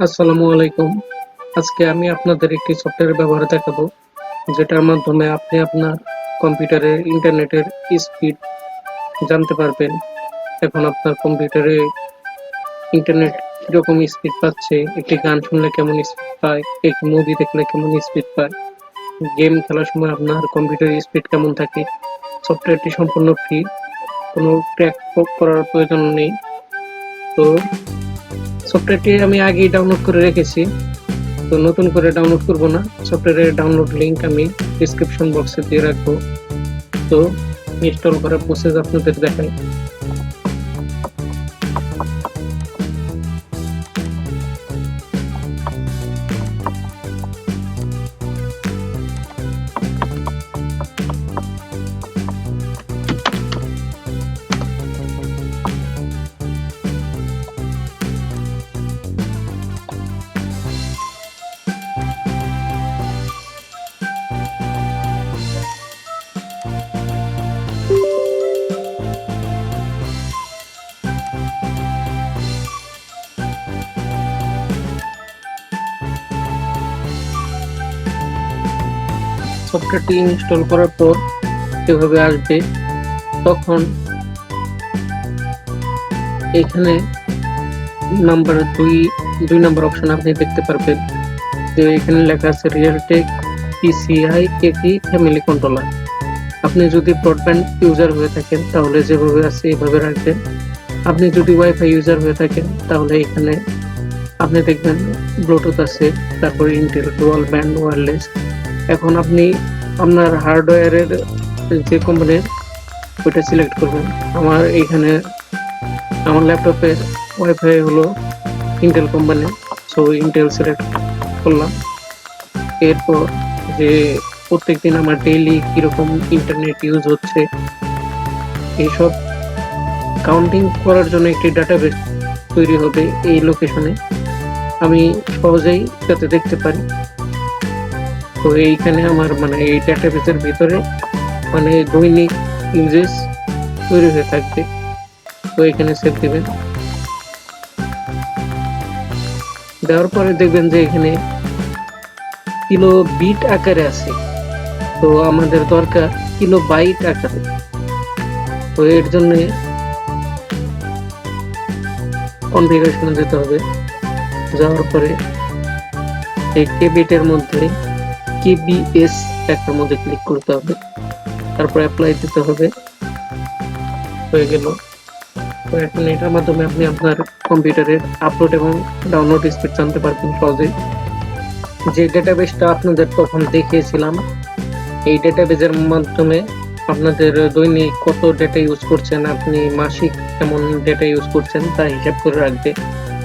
আসসালামু আলাইকুম। আজকে আমি আপনাদের একটি সফটওয়্যার ব্যবহার দেখাবো, যেটার মাধ্যমে আপনি আপনার কম্পিউটারের ইন্টারনেটের স্পিড জানতে পারবেন। এখন আপনার কম্পিউটারে ইন্টারনেট কিরকম স্পিড পাচ্ছে, একটি গান শুনলে কেমন স্পিড পায়, একটি মুভি দেখলে কেমন স্পিড পায়, গেম খেলার সময় আপনার কম্পিউটারের স্পিড কেমন থাকে। সফটওয়্যারটি সম্পূর্ণ ফ্রি, কোনো ক্র্যাক করার প্রয়োজন নেই। তো সফটওয়্যারটি আমি আগেই ডাউনলোড করে রেখেছি, তো নতুন করে ডাউনলোড করব না। সফটওয়্যারের ডাউনলোড লিংক আমি ডিসক্রিপশন বক্সে দিয়ে রাখবো। তো ইনস্টল করার প্রসেস আপনাদের দেখাই। সফটওয়্যারটি ইনস্টল করার পর এভাবে আসবে। তখন এখানে নাম্বার দুই নাম্বার অপশন আপনি দেখতে পারবেন, যে এখানে লেখা আছে Realtek PCI AP family controller. আপনি যদি ব্রডব্যান্ড ইউজার হয়ে থাকেন তাহলে যেভাবে আছে এভাবে রাখবেন। আপনি যদি ওয়াইফাই ইউজার হয়ে থাকেন তাহলে এখানে আপনি দেখবেন ব্লুটুথ আছে, তারপরে ইন্টেল ডুয়াল ব্যান্ড ওয়্যারলেস। এখন আপনি আপনার হার্ডওয়্যারের যে কোম্পানির ওইটা সিলেক্ট করবেন। আমার ল্যাপটপের ওয়াইফাই হলো Intel company, so Intel select করলাম। এরপর যে প্রত্যেকদিন আমার ডেইলি কিরকম ইন্টারনেট ইউজ হচ্ছে এইসব কাউন্টিং করার জন্য একটি ডাটাবেস তৈরি হবে এই লোকেশনে, আমি সহজেই যাতে দেখতে পারি। তো এইখানে আমার এই ডাটাবেসের ভিতরে দৈনিক ইউজেস তৈরি হয়ে থাকবে। তো এখানে সেভ দিবেন। দেওয়ার পরে দেখবেন যে এখানে কিলো বিট আকারে আছে, তো আমাদের দরকার কিলো বাইট আকারে। তো এর জন্য কনফিগারেশনে যেতে হবে। যাওয়ার পরে এই কেবিটের মধ্যে কেবিএস একটার মধ্যে ক্লিক করতে হবে, তারপর অ্যাপ্লাই দিতে হবে। হয়ে গেল। তো এখন এটার মাধ্যমে আপনি আপনার কম্পিউটারের আপলোড এবং ডাউনলোড স্পিড জানতে পারবেন সহজেই। যে ডেটাবেসটা আপনাদের তখন দেখিয়েছিলাম, এই ডেটাবেসের মাধ্যমে আপনাদের দৈনিক কত ডেটা ইউজ করছেন, আপনি মাসিক কেমন ডেটা ইউজ করছেন তা হিসাব করে রাখবে।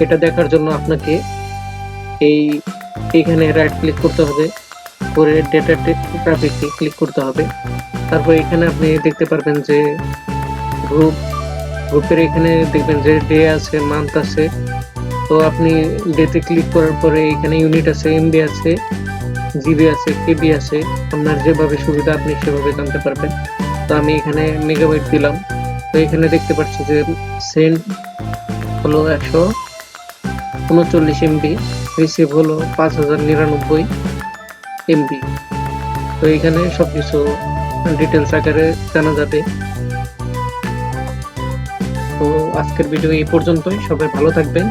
এটা দেখার জন্য আপনাকে এইখানে রাইট ক্লিক করতে হবে, করে ডেটা ট্রাফিকে ক্লিক করতে হবে। তারপর এখানে আপনি দেখতে পারবেন যে গ্রুপের এখানে দেখবেন যে ডে আছে, মান্থ আছে। তো আপনি ডেতে ক্লিক করার পরে এখানে ইউনিট আছে, এমবি আছে, জিবি আছে, কেবি আছে। আপনার যেভাবে সুবিধা আপনি সেভাবে জানতে পারবেন। তো আমি এখানে মেগাবাইট দিলাম। তো এখানে দেখতে পাচ্ছি যে সেন্ড হলো 139 এমবি, রিসিভ হলো 5099 এমবি। তো এখানে সবকিছু ডিটেলস আকারে জানা যাবে। তো আজকের ভিডিও এই পর্যন্তই। সবাই ভালো থাকবেন।